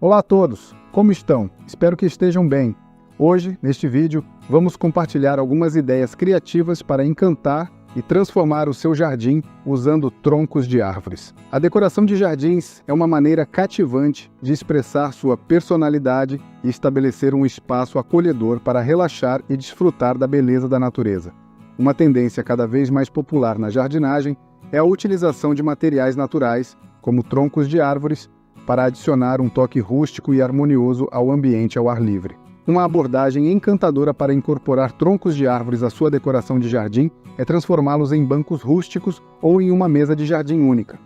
Olá a todos, como estão? Espero que estejam bem. Hoje, neste vídeo, vamos compartilhar algumas ideias criativas para encantar e transformar o seu jardim usando troncos de árvores. A decoração de jardins é uma maneira cativante de expressar sua personalidade e estabelecer um espaço acolhedor para relaxar e desfrutar da beleza da natureza. Uma tendência cada vez mais popular na jardinagem é a utilização de materiais naturais, como troncos de árvores, para adicionar um toque rústico e harmonioso ao ambiente ao ar livre. Uma abordagem encantadora para incorporar troncos de árvores à sua decoração de jardim é transformá-los em bancos rústicos ou em uma mesa de jardim única.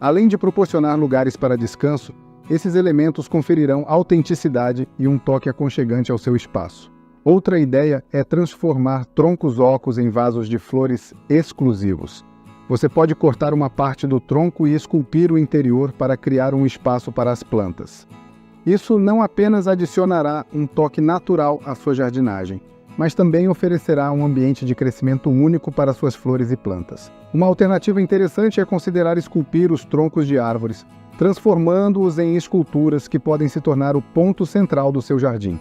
Além de proporcionar lugares para descanso, esses elementos conferirão autenticidade e um toque aconchegante ao seu espaço. Outra ideia é transformar troncos ocos em vasos de flores exclusivos. Você pode cortar uma parte do tronco e esculpir o interior para criar um espaço para as plantas. Isso não apenas adicionará um toque natural à sua jardinagem, mas também oferecerá um ambiente de crescimento único para suas flores e plantas. Uma alternativa interessante é considerar esculpir os troncos de árvores, transformando-os em esculturas que podem se tornar o ponto central do seu jardim.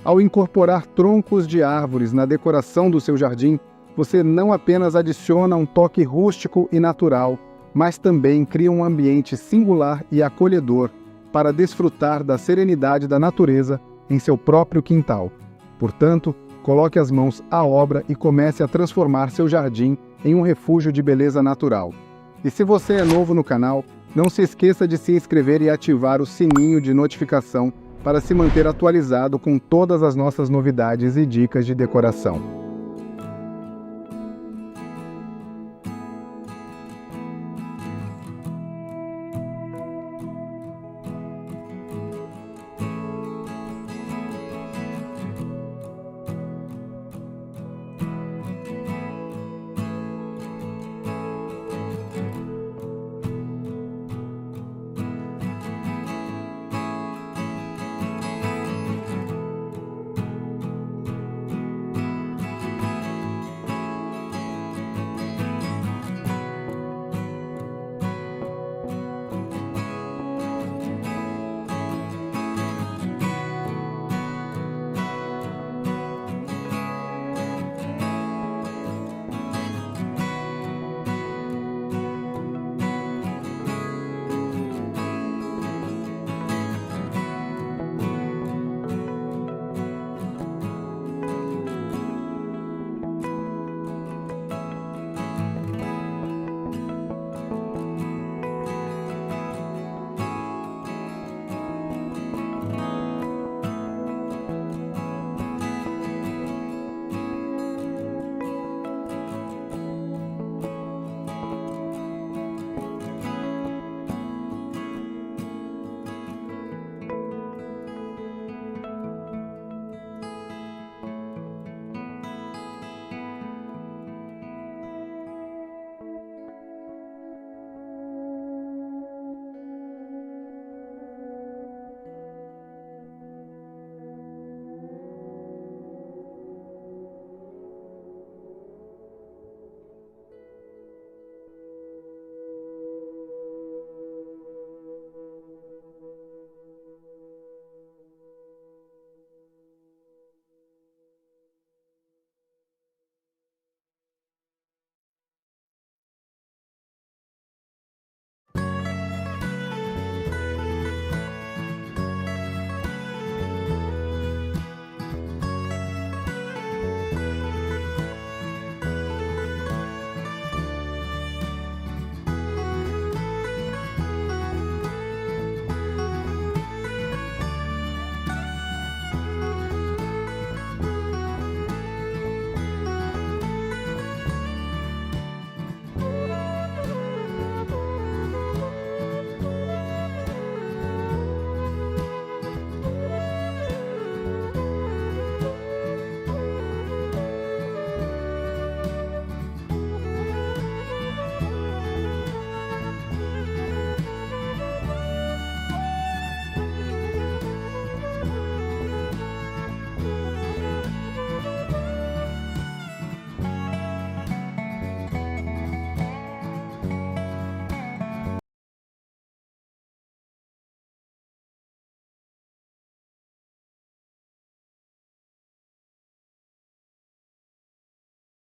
Ao incorporar troncos de árvores na decoração do seu jardim, você não apenas adiciona um toque rústico e natural, mas também cria um ambiente singular e acolhedor para desfrutar da serenidade da natureza em seu próprio quintal. Portanto, coloque as mãos à obra e comece a transformar seu jardim em um refúgio de beleza natural. E se você é novo no canal, não se esqueça de se inscrever e ativar o sininho de notificação para se manter atualizado com todas as nossas novidades e dicas de decoração.